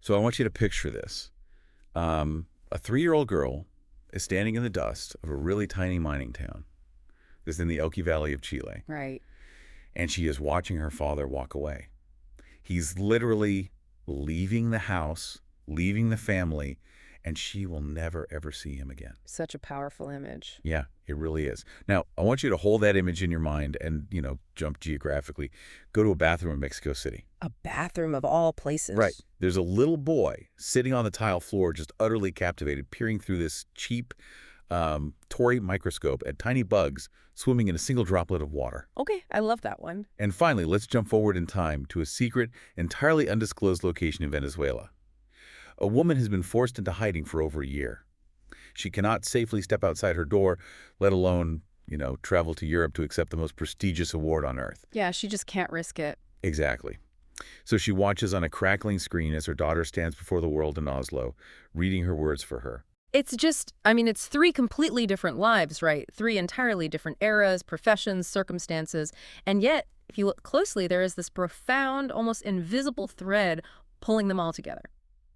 So I want you to picture this. A 3-year-old girl is standing in the dust of a really tiny mining town. This is in the Elqui Valley of Chile. Right. And she is watching her father walk away. He's literally leaving the house, leaving the family, and she will never, ever see him again. Such a powerful image. Yeah, it really is. Now, I want you to hold that image in your mind and, jump geographically. Go to a bathroom in Mexico City. A bathroom of all places. Right. There's a little boy sitting on the tile floor, just utterly captivated, peering through this cheap Tory microscope at tiny bugs swimming in a single droplet of water. Okay, I love that one. And finally, let's jump forward in time to a secret, entirely undisclosed location in Venezuela. A woman has been forced into hiding for over a year. She cannot safely step outside her door, let alone, travel to Europe to accept the most prestigious award on earth. Yeah, she just can't risk it. Exactly. So she watches on a crackling screen as her daughter stands before the world in Oslo, reading her words for her. It's just, it's 3 completely different lives, right? 3 entirely different eras, professions, circumstances. And yet, if you look closely, there is this profound, almost invisible thread pulling them all together.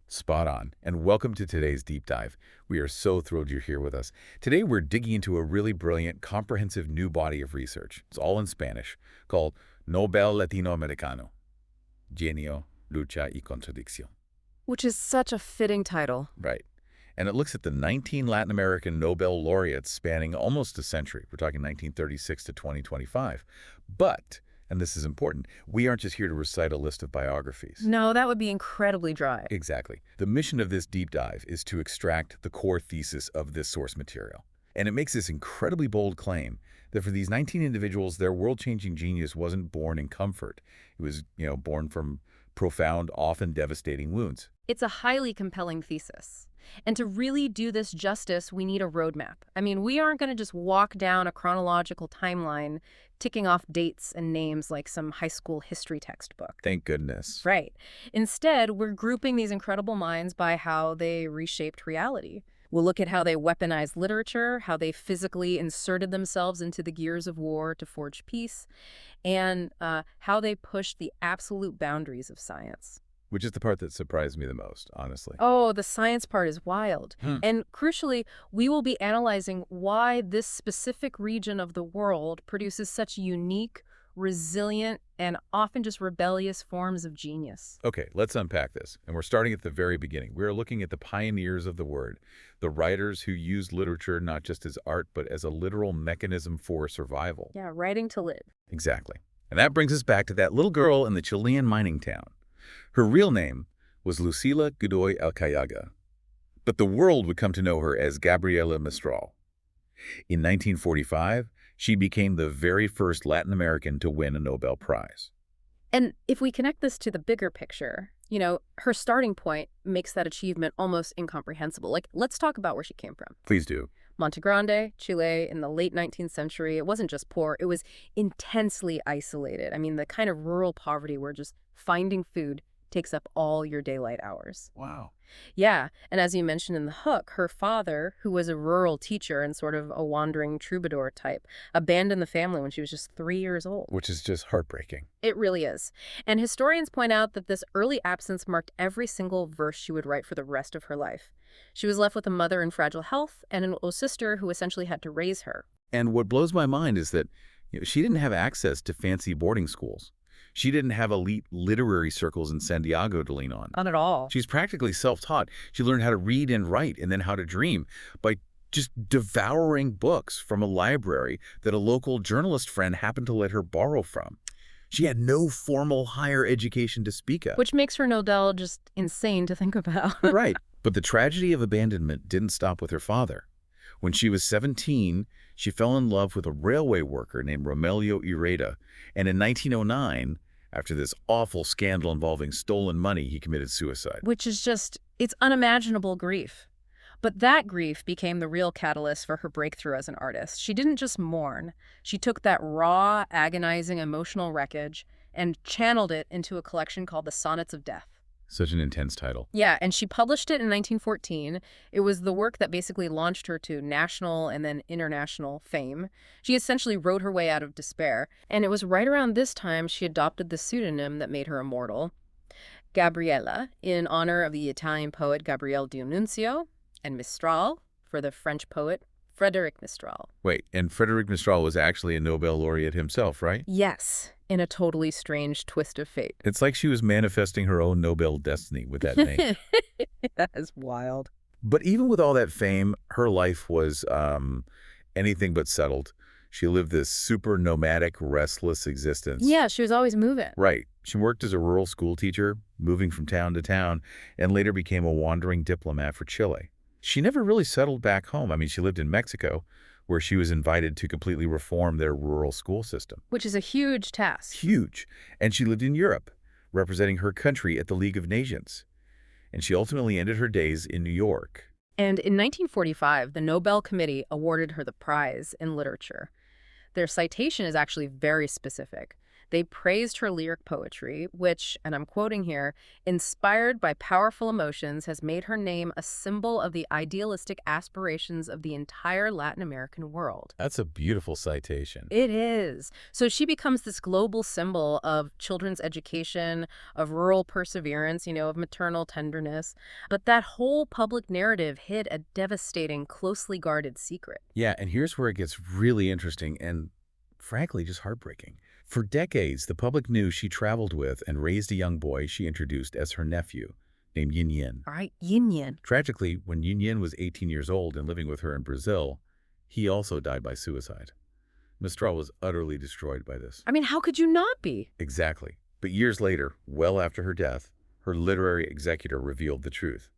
Spot on. And welcome to today's deep dive. We are so thrilled you're here with us. Today, we're digging into a really brilliant, comprehensive new body of research. It's all in Spanish, called Nobel Latinoamericano. Genio, Lucha y Contradicción. Which is such a fitting title. Right. And it looks at the 19 Latin American Nobel laureates spanning almost a century. We're talking 1936 to 2025. But, and this is important, we aren't just here to recite a list of biographies. No, that would be incredibly dry. Exactly. The mission of this deep dive is to extract the core thesis of this source material. And it makes this incredibly bold claim that for these 19 individuals, their world-changing genius wasn't born in comfort. It was, born from profound, often devastating wounds. It's a highly compelling thesis. And to really do this justice, we need a roadmap. We aren't going to just walk down a chronological timeline, ticking off dates and names like some high school history textbook. Thank goodness. Right. Instead, we're grouping these incredible minds by how they reshaped reality. We'll look at how they weaponized literature, how they physically inserted themselves into the gears of war to forge peace, and how they pushed the absolute boundaries of science. Which is the part that surprised me the most, honestly. Oh, the science part is wild. And crucially, we will be analyzing why this specific region of the world produces such unique, resilient, and often just rebellious forms of genius. Okay, let's unpack this. And we're starting at the very beginning. We're looking at the pioneers of the word, the writers who used literature not just as art, but as a literal mechanism for survival. Yeah, writing to live. Exactly. And that brings us back to that little girl in the Chilean mining town. Her real name was Lucila Godoy Alcayaga, but the world would come to know her as Gabriela Mistral. In 1945, she became the very first Latin American to win a Nobel Prize. And if we connect this to the bigger picture, her starting point makes that achievement almost incomprehensible. Let's talk about where she came from. Please do. Monte Grande, Chile, in the late 19th century, it wasn't just poor, it was intensely isolated. The kind of rural poverty where just finding food takes up all your daylight hours. Wow. Yeah, and as you mentioned in the hook, her father, who was a rural teacher and sort of a wandering troubadour type, abandoned the family when she was just 3 years old. Which is just heartbreaking. It really is. And historians point out that this early absence marked every single verse she would write for the rest of her life. She was left with a mother in fragile health and an older sister who essentially had to raise her. And what blows my mind is that she didn't have access to fancy boarding schools. She didn't have elite literary circles in Santiago to lean on. Not at all. She's practically self-taught. She learned how to read and write and then how to dream by just devouring books from a library that a local journalist friend happened to let her borrow from. She had no formal higher education to speak of. Which makes her Nobel just insane to think about. Right. But the tragedy of abandonment didn't stop with her father. When she was 17, she fell in love with a railway worker named Romelio Ireda, and in 1909, after this awful scandal involving stolen money, he committed suicide. Which is just, it's unimaginable grief. But that grief became the real catalyst for her breakthrough as an artist. She didn't just mourn. She took that raw, agonizing emotional wreckage and channeled it into a collection called The Sonnets of Death. Such an intense title. Yeah, and she published it in 1914. It was the work that basically launched her to national and then international fame. She essentially wrote her way out of despair. And it was right around this time she adopted the pseudonym that made her immortal. Gabriella, in honor of the Italian poet Gabriele D'Annunzio, and Mistral, for the French poet Frédéric Mistral. Wait, and Frédéric Mistral was actually a Nobel laureate himself, right? Yes, in a totally strange twist of fate. It's like she was manifesting her own Nobel destiny with that name. That is wild. But even with all that fame, her life was anything but settled. She lived this super nomadic, restless existence. Yeah, she was always moving. Right. She worked as a rural school teacher, moving from town to town, and later became a wandering diplomat for Chile. She never really settled back home. I mean, she lived in Mexico, where she was invited to completely reform their rural school system. Which is a huge task. Huge. And she lived in Europe, representing her country at the League of Nations. And she ultimately ended her days in New York. And in 1945, the Nobel Committee awarded her the prize in literature. Their citation is actually very specific. They praised her lyric poetry, which, and I'm quoting here, inspired by powerful emotions, has made her name a symbol of the idealistic aspirations of the entire Latin American world. That's a beautiful citation. It is. So she becomes this global symbol of children's education, of rural perseverance, of maternal tenderness. But that whole public narrative hid a devastating, closely guarded secret. Yeah, and here's where it gets really interesting and, frankly, just heartbreaking. For decades, the public knew she traveled with and raised a young boy she introduced as her nephew, named Yin Yin. All right, Yin Yin. Tragically, when Yin Yin was 18 years old and living with her in Brazil, he also died by suicide. Mistral was utterly destroyed by this. I mean, how could you not be? Exactly. But years later, well after her death, her literary executor revealed the truth.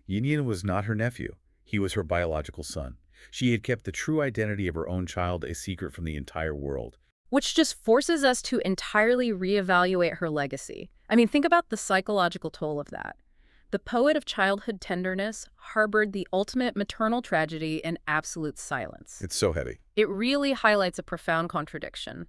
Yin Yin was not her nephew. He was her biological son. She had kept the true identity of her own child a secret from the entire world. Which just forces us to entirely reevaluate her legacy. I mean, think about the psychological toll of that. The poet of childhood tenderness harbored the ultimate maternal tragedy in absolute silence. It's so heavy. It really highlights a profound contradiction.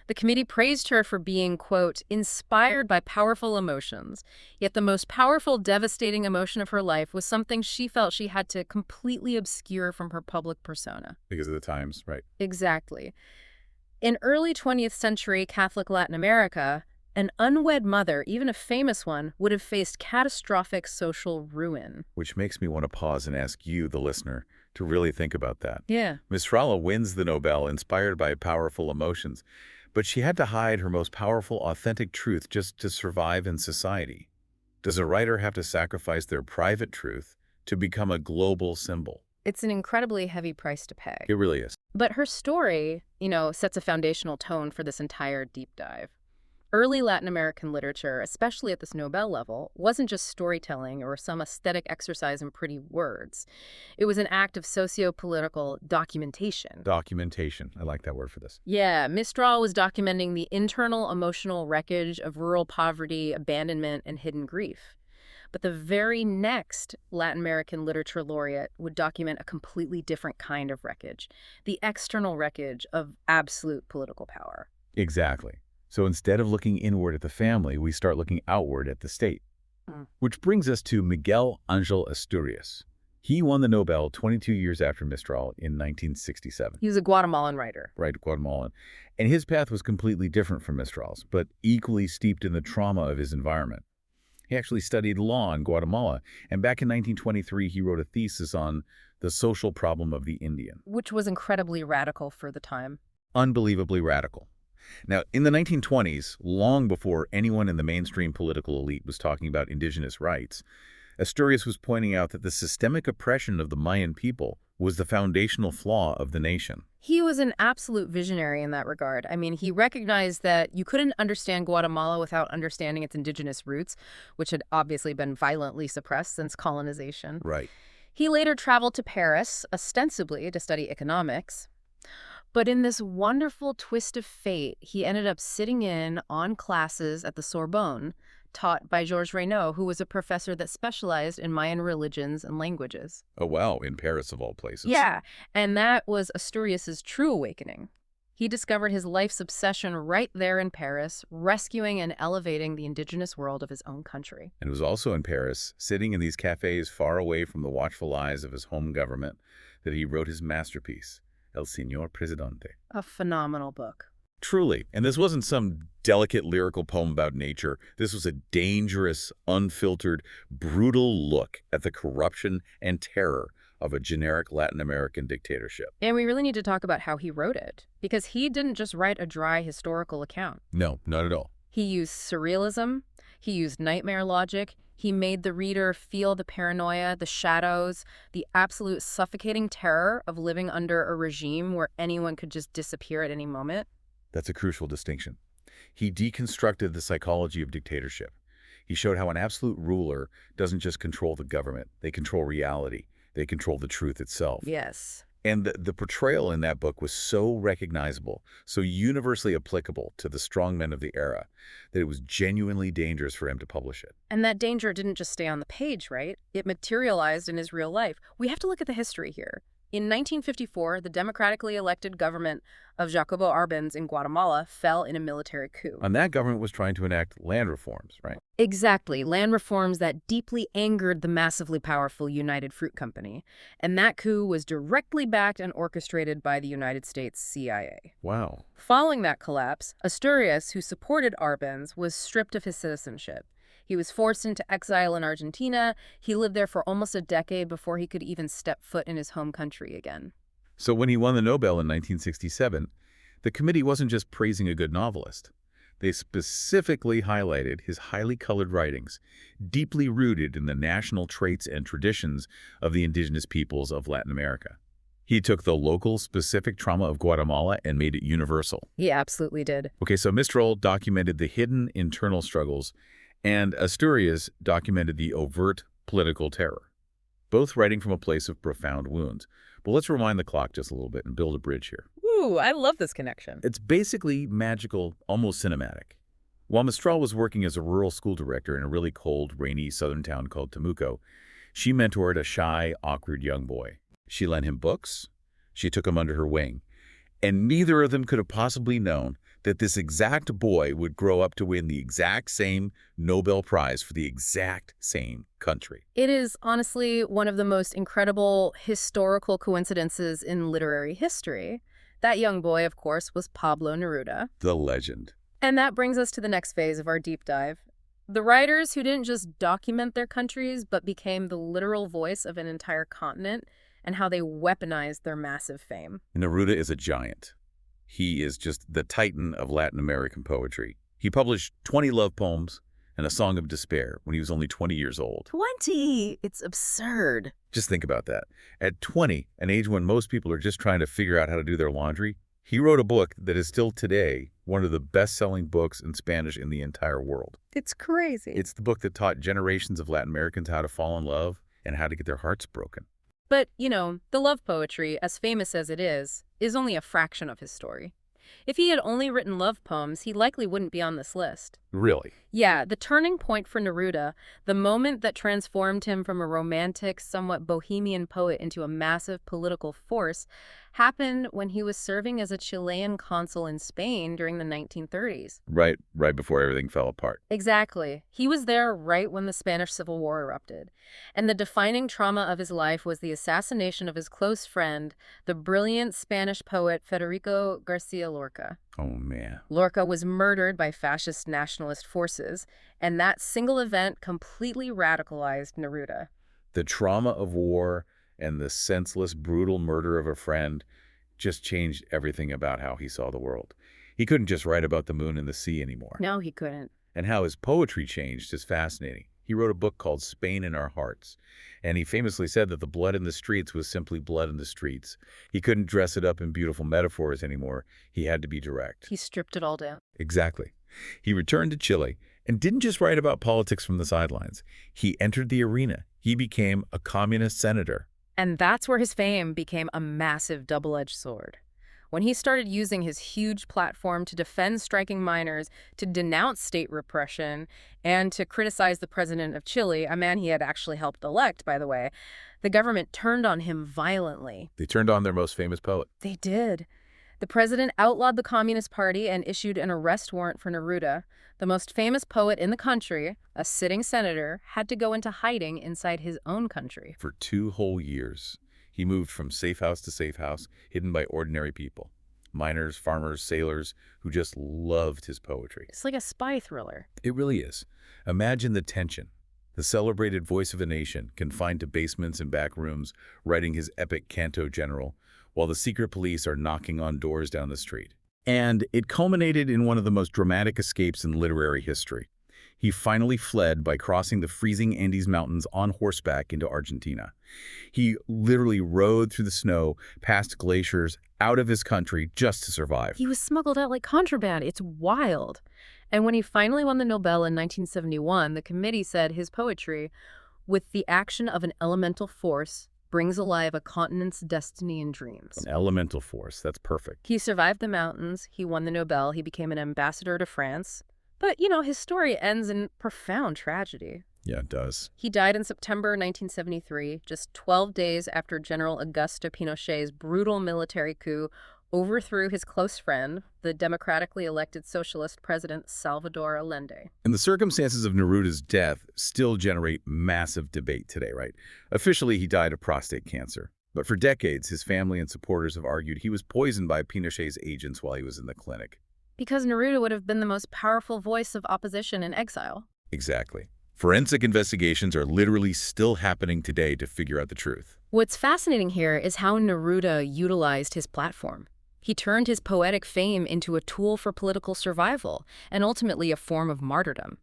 The committee praised her for being, quote, inspired by powerful emotions, yet the most powerful, devastating emotion of her life was something she felt she had to completely obscure from her public persona. Because of the times, right? Exactly. In early 20th century Catholic Latin America, an unwed mother, even a famous one, would have faced catastrophic social ruin. Which makes me want to pause and ask you, the listener, to really think about that. Yeah. Mistral wins the Nobel inspired by powerful emotions, but she had to hide her most powerful, authentic truth just to survive in society. Does a writer have to sacrifice their private truth to become a global symbol? It's an incredibly heavy price to pay. It really is. But her story, sets a foundational tone for this entire deep dive. Early Latin American literature, especially at this Nobel level, wasn't just storytelling or some aesthetic exercise in pretty words. It was an act of socio-political documentation. Documentation. I like that word for this. Yeah, Mistral was documenting the internal emotional wreckage of rural poverty, abandonment, and hidden grief. But the very next Latin American literature laureate would document a completely different kind of wreckage, the external wreckage of absolute political power. Exactly. So instead of looking inward at the family, we start looking outward at the state. Which brings us to Miguel Ángel Asturias. He won the Nobel 22 years after Mistral in 1967. He was a Guatemalan writer. Right, Guatemalan. And his path was completely different from Mistral's, but equally steeped in the trauma of his environment. He actually studied law in Guatemala, and back in 1923, he wrote a thesis on the social problem of the Indian. Which was incredibly radical for the time. Unbelievably radical. Now, in the 1920s, long before anyone in the mainstream political elite was talking about indigenous rights, Asturias was pointing out that the systemic oppression of the Mayan people was the foundational flaw of the nation. He was an absolute visionary in that regard. I mean, he recognized that you couldn't understand Guatemala without understanding its indigenous roots, which had obviously been violently suppressed since colonization. Right. He later traveled to Paris, ostensibly to study economics. But in this wonderful twist of fate, he ended up sitting in on classes at the Sorbonne, taught by Georges Reynaud, who was a professor that specialized in Mayan religions and languages. Oh, wow, in Paris of all places. Yeah, and that was Asturias's true awakening. He discovered his life's obsession right there in Paris, rescuing and elevating the indigenous world of his own country. And it was also in Paris, sitting in these cafes far away from the watchful eyes of his home government, that he wrote his masterpiece, El Señor Presidente. A phenomenal book. Truly. And this wasn't some delicate lyrical poem about nature. This was a dangerous, unfiltered, brutal look at the corruption and terror of a generic Latin American dictatorship. And we really need to talk about how he wrote it, because he didn't just write a dry historical account. No, not at all. He used surrealism, he used nightmare logic, he made the reader feel the paranoia, the shadows, the absolute suffocating terror of living under a regime where anyone could just disappear at any moment. That's a crucial distinction. He deconstructed the psychology of dictatorship. He showed how an absolute ruler doesn't just control the government. They control reality. They control the truth itself. Yes. And the portrayal in that book was so recognizable, so universally applicable to the strongmen of the era, that it was genuinely dangerous for him to publish it. And that danger didn't just stay on the page, right? It materialized in his real life. We have to look at the history here. In 1954, the democratically elected government of Jacobo Arbenz in Guatemala fell in a military coup. And that government was trying to enact land reforms, right? Exactly, land reforms that deeply angered the massively powerful United Fruit Company. And that coup was directly backed and orchestrated by the United States CIA. Wow. Following that collapse, Asturias, who supported Arbenz, was stripped of his citizenship. He was forced into exile in Argentina. He lived there for almost a decade before he could even step foot in his home country again. So when he won the Nobel in 1967, the committee wasn't just praising a good novelist. They specifically highlighted his highly colored writings, deeply rooted in the national traits and traditions of the indigenous peoples of Latin America. He took the local, specific trauma of Guatemala and made it universal. He absolutely did. Okay, so Mistral documented the hidden internal struggles, and Asturias documented the overt political terror, both writing from a place of profound wounds. But let's rewind the clock just a little bit and build a bridge here. Ooh, I love this connection. It's basically magical, almost cinematic. While Mistral was working as a rural school director in a really cold, rainy southern town called Temuco, she mentored a shy, awkward young boy. She lent him books. She took him under her wing. And neither of them could have possibly known that this exact boy would grow up to win the exact same Nobel Prize for the exact same country. It is honestly one of the most incredible historical coincidences in literary history. That young boy, of course, was Pablo Neruda. The legend. And that brings us to the next phase of our deep dive. The writers who didn't just document their countries, but became the literal voice of an entire continent, and how they weaponized their massive fame. Neruda is a giant. He is just the titan of Latin American poetry. He published 20 love poems and a song of despair when he was only 20 years old. 20! It's absurd. Just think about that. At 20, an age when most people are just trying to figure out how to do their laundry, he wrote a book that is still today one of the best-selling books in Spanish in the entire world. It's crazy. It's the book that taught generations of Latin Americans how to fall in love and how to get their hearts broken. But, you know, the love poetry, as famous as it is only a fraction of his story. If he had only written love poems, he likely wouldn't be on this list. Really? Yeah, the turning point for Neruda, the moment that transformed him from a romantic, somewhat bohemian poet into a massive political force, happened when he was serving as a Chilean consul in Spain during the 1930s. Right before everything fell apart. Exactly. He was there right when the Spanish Civil War erupted. And the defining trauma of his life was the assassination of his close friend, the brilliant Spanish poet Federico Garcia Lorca. Oh, man. Lorca was murdered by fascist nationalist forces, and that single event completely radicalized Neruda. The trauma of war and the senseless, brutal murder of a friend just changed everything about how he saw the world. He couldn't just write about the moon and the sea anymore. No, he couldn't. And how his poetry changed is fascinating. He wrote a book called Spain in Our Hearts, and he famously said that the blood in the streets was simply blood in the streets. He couldn't dress it up in beautiful metaphors anymore. He had to be direct. He stripped it all down. Exactly. He returned to Chile and didn't just write about politics from the sidelines. He entered the arena. He became a communist senator. And that's where his fame became a massive double-edged sword. When he started using his huge platform to defend striking miners, to denounce state repression, and to criticize the president of Chile, a man he had actually helped elect, by the way, the government turned on him violently. They turned on their most famous poet. They did. The president outlawed the Communist Party and issued an arrest warrant for Neruda. The most famous poet in the country, a sitting senator, had to go into hiding inside his own country. For 2 whole years, he moved from safe house to safe house, hidden by ordinary people. miners, farmers, sailors, who just loved his poetry. It's like a spy thriller. It really is. Imagine the tension. The celebrated voice of a nation, confined to basements and back rooms, writing his epic canto general, while the secret police are knocking on doors down the street. And it culminated in one of the most dramatic escapes in literary history. He finally fled by crossing the freezing Andes Mountains on horseback into Argentina. He literally rode through the snow, past glaciers, out of his country just to survive. He was smuggled out like contraband. It's wild. And when he finally won the Nobel in 1971, the committee said his poetry, with the action of an elemental force, brings alive a continent's destiny and dreams. An elemental force, that's perfect. He survived the mountains, he won the Nobel, he became an ambassador to France. But, his story ends in profound tragedy. Yeah, it does. He died in September 1973, just 12 days after General Augusto Pinochet's brutal military coup overthrew his close friend, the democratically elected socialist president Salvador Allende. And the circumstances of Neruda's death still generate massive debate today, right? Officially, he died of prostate cancer. But for decades, his family and supporters have argued he was poisoned by Pinochet's agents while he was in the clinic. Because Neruda would have been the most powerful voice of opposition in exile. Exactly. Forensic investigations are literally still happening today to figure out the truth. What's fascinating here is how Neruda utilized his platform. He turned his poetic fame into a tool for political survival and ultimately a form of martyrdom.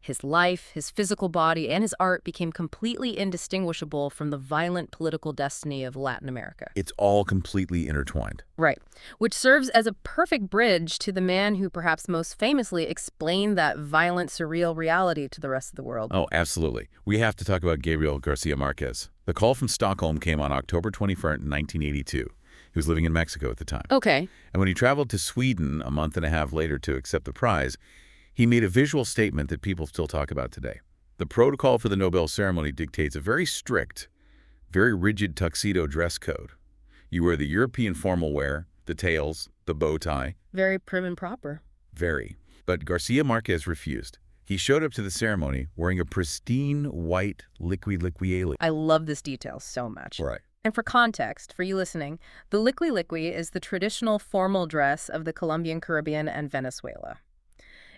His life, his physical body, and his art became completely indistinguishable from the violent political destiny of Latin America. It's all completely intertwined. Right, which serves as a perfect bridge to the man who perhaps most famously explained that violent, surreal reality to the rest of the world. Oh, absolutely. We have to talk about Gabriel Garcia Marquez. The call from Stockholm came on October 21st, 1982. He was living in Mexico at the time. Okay. And when he traveled to Sweden a month and a half later to accept the prize, he made a visual statement that people still talk about today. The protocol for the Nobel ceremony dictates a very strict, very rigid tuxedo dress code. You wear the European formal wear, the tails, the bow tie. Very prim and proper. Very. But Garcia Marquez refused. He showed up to the ceremony wearing a pristine white liqui-liqui. I love this detail so much. Right. And for context, for you listening, the liqui-liqui is the traditional formal dress of the Colombian, Caribbean, and Venezuela.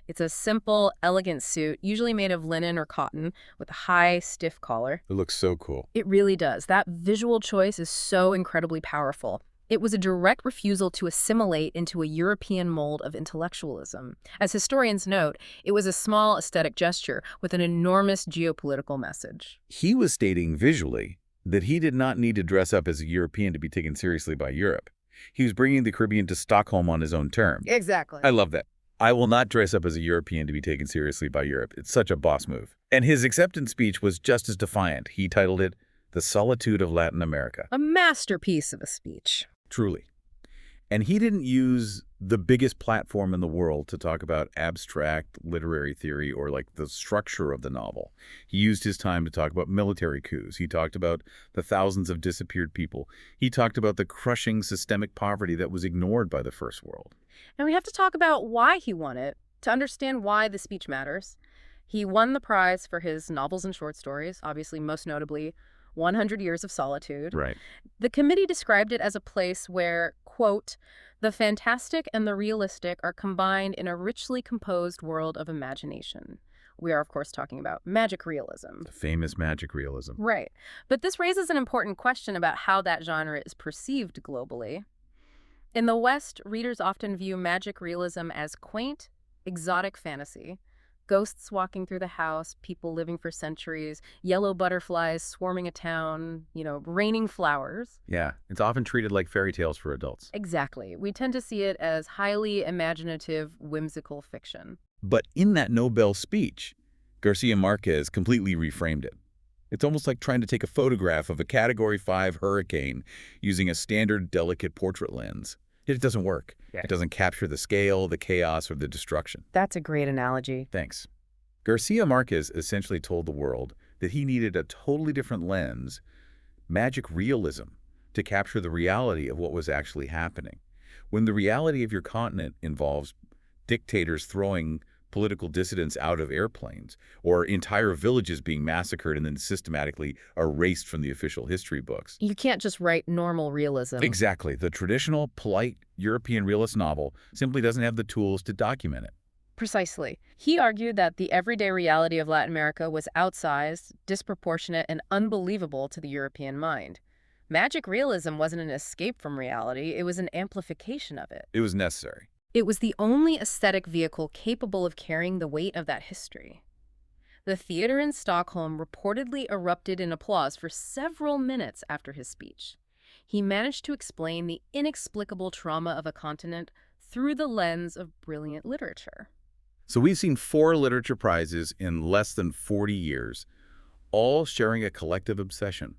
It's a simple, elegant suit, usually made of linen or cotton, with a high, stiff collar. It looks so cool. It really does. That visual choice is so incredibly powerful. It was a direct refusal to assimilate into a European mold of intellectualism. As historians note, it was a small aesthetic gesture with an enormous geopolitical message. He was stating visually that he did not need to dress up as a European to be taken seriously by Europe. He was bringing the Caribbean to Stockholm on his own terms. Exactly. I love that. I will not dress up as a European to be taken seriously by Europe. It's such a boss move. And his acceptance speech was just as defiant. He titled it, "The Solitude of Latin America." A masterpiece of a speech. Truly. And he didn't use the biggest platform in the world to talk about abstract literary theory or like the structure of the novel. He used his time to talk about military coups. He talked about the thousands of disappeared people. He talked about the crushing systemic poverty that was ignored by the First World. And we have to talk about why he won it, to understand why the speech matters. He won the prize for his novels and short stories, obviously most notably 100 Years of Solitude. Right. The committee described it as a place where, quote, the fantastic and the realistic are combined in a richly composed world of imagination. We are, of course, talking about magic realism. The famous magic realism. Right. But this raises an important question about how that genre is perceived globally. In the West, readers often view magic realism as quaint, exotic fantasy. Ghosts walking through the house, people living for centuries, yellow butterflies swarming a town, raining flowers. Yeah, it's often treated like fairy tales for adults. Exactly. We tend to see it as highly imaginative, whimsical fiction. But in that Nobel speech, Garcia Marquez completely reframed it. It's almost like trying to take a photograph of a Category 5 hurricane using a standard delicate portrait lens. It doesn't work. Yeah. It doesn't capture the scale, the chaos, or the destruction. That's a great analogy. Thanks. Garcia Marquez essentially told the world that he needed a totally different lens, magic realism, to capture the reality of what was actually happening. When the reality of your continent involves dictators throwing political dissidents out of airplanes, or entire villages being massacred and then systematically erased from the official history books. You can't just write normal realism. Exactly. The traditional, polite European realist novel simply doesn't have the tools to document it. Precisely. He argued that the everyday reality of Latin America was outsized, disproportionate, and unbelievable to the European mind. Magic realism wasn't an escape from reality, it was an amplification of it. It was necessary. It was the only aesthetic vehicle capable of carrying the weight of that history. The theater in Stockholm reportedly erupted in applause for several minutes after his speech. He managed to explain the inexplicable trauma of a continent through the lens of brilliant literature. So we've seen 4 literature prizes in less than 40 years, all sharing a collective obsession,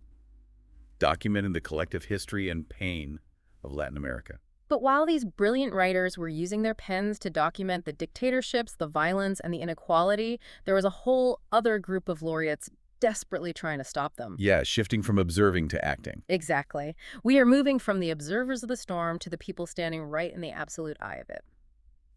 documenting the collective history and pain of Latin America. But while these brilliant writers were using their pens to document the dictatorships, the violence, and the inequality, there was a whole other group of laureates desperately trying to stop them. Yeah, shifting from observing to acting. Exactly. We are moving from the observers of the storm to the people standing right in the absolute eye of it.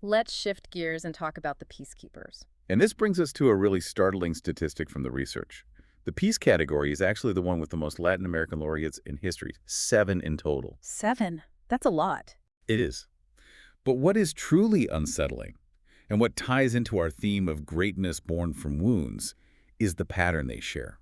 Let's shift gears and talk about the peacekeepers. And this brings us to a really startling statistic from the research. The peace category is actually the one with the most Latin American laureates in history, 7 in total. 7? That's a lot. It is. But what is truly unsettling, and what ties into our theme of greatness born from wounds, is the pattern they share.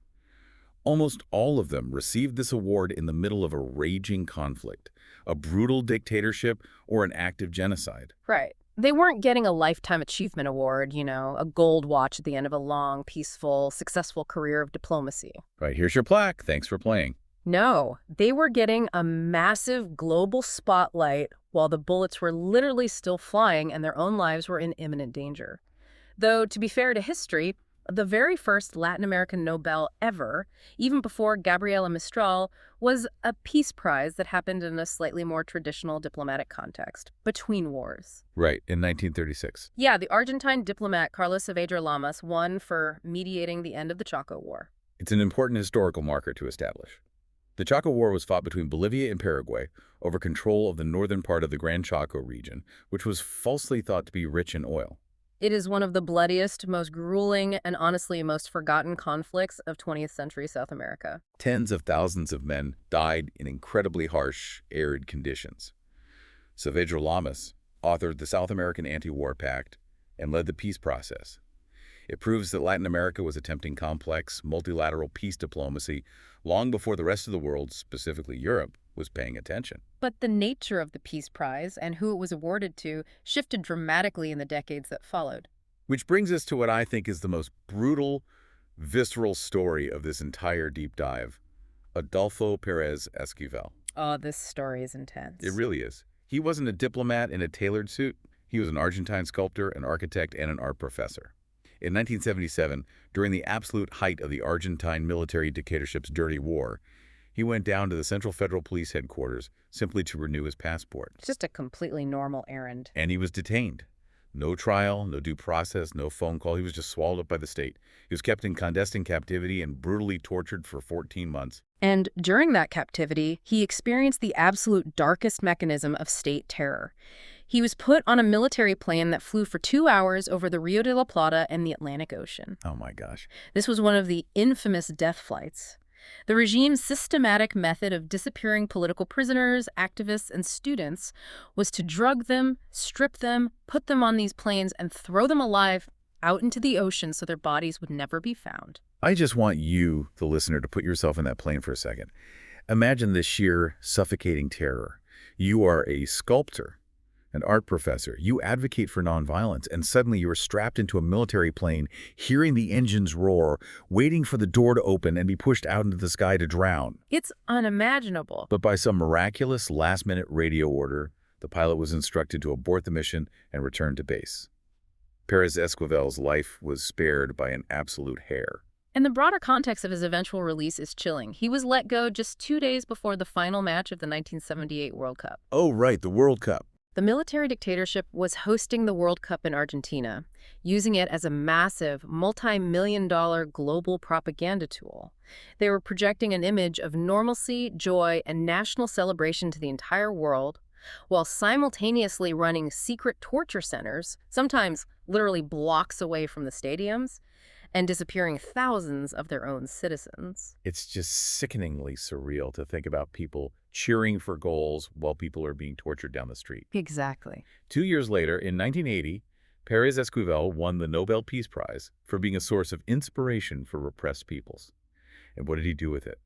Almost all of them received this award in the middle of a raging conflict, a brutal dictatorship, or an act of genocide. Right. They weren't getting a Lifetime Achievement Award, a gold watch at the end of a long, peaceful, successful career of diplomacy. Right, here's your plaque. Thanks for playing. No, they were getting a massive global spotlight while the bullets were literally still flying and their own lives were in imminent danger. Though, to be fair to history, the very first Latin American Nobel ever, even before Gabriela Mistral, was a peace prize that happened in a slightly more traditional diplomatic context, between wars. Right, in 1936. Yeah, the Argentine diplomat Carlos Saavedra Lamas won for mediating the end of the Chaco War. It's an important historical marker to establish. The Chaco War was fought between Bolivia and Paraguay over control of the northern part of the Gran Chaco region, which was falsely thought to be rich in oil. It is one of the bloodiest, most grueling, and honestly most forgotten conflicts of 20th century South America. Tens of thousands of men died in incredibly harsh, arid conditions. Saavedra Lamas authored the South American Anti-War Pact and led the peace process. It proves that Latin America was attempting complex, multilateral peace diplomacy long before the rest of the world, specifically Europe, was paying attention. But the nature of the Peace Prize and who it was awarded to shifted dramatically in the decades that followed. Which brings us to what I think is the most brutal, visceral story of this entire deep dive. Adolfo Pérez Esquivel. Oh, this story is intense. It really is. He wasn't a diplomat in a tailored suit. He was an Argentine sculptor, an architect, and an art professor. In 1977, during the absolute height of the Argentine military dictatorship's dirty war, he went down to the Central Federal Police headquarters simply to renew his passport. Just a completely normal errand. And he was detained. No trial, no due process, no phone call. He was just swallowed up by the state. He was kept in clandestine captivity and brutally tortured for 14 months. And during that captivity, he experienced the absolute darkest mechanism of state terror. He was put on a military plane that flew for 2 hours over the Rio de la Plata and the Atlantic Ocean. Oh my gosh. This was one of the infamous death flights. The regime's systematic method of disappearing political prisoners, activists, and students was to drug them, strip them, put them on these planes, and throw them alive out into the ocean so their bodies would never be found. I just want you, the listener, to put yourself in that plane for a second. Imagine this sheer, suffocating terror. You are a sculptor, an art professor. You advocate for nonviolence, and suddenly you are strapped into a military plane, hearing the engines roar, waiting for the door to open and be pushed out into the sky to drown. It's unimaginable. But by some miraculous last-minute radio order, the pilot was instructed to abort the mission and return to base. Pérez Esquivel's life was spared by an absolute hair. And the broader context of his eventual release is chilling. He was let go just 2 days before the final match of the 1978 World Cup. Oh, right, the World Cup. The military dictatorship was hosting the World Cup in Argentina, using it as a massive, multi-million-dollar global propaganda tool. They were projecting an image of normalcy, joy, and national celebration to the entire world, while simultaneously running secret torture centers, sometimes literally blocks away from the stadiums, and disappearing thousands of their own citizens. It's just sickeningly surreal to think about people cheering for goals while people are being tortured down the street. Exactly. 2 years later, in 1980, Pérez Esquivel won the Nobel Peace Prize for being a source of inspiration for repressed peoples. And what did he do with it?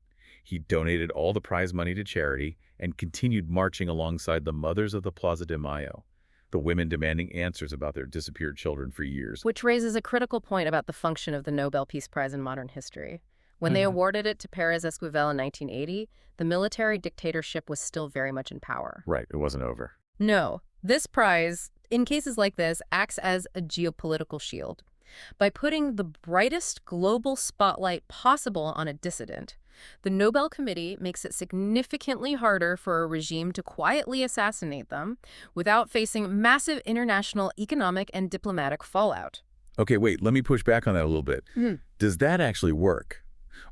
He donated all the prize money to charity and continued marching alongside the mothers of the Plaza de Mayo, the women demanding answers about their disappeared children for years. Which raises a critical point about the function of the Nobel Peace Prize in modern history. When they awarded it to Pérez Esquivel in 1980, the military dictatorship was still very much in power. Right, it wasn't over. No, this prize, in cases like this, acts as a geopolitical shield. By putting the brightest global spotlight possible on a dissident, the Nobel Committee makes it significantly harder for a regime to quietly assassinate them without facing massive international economic and diplomatic fallout. Okay, wait, let me push back on that a little bit. Does that actually work?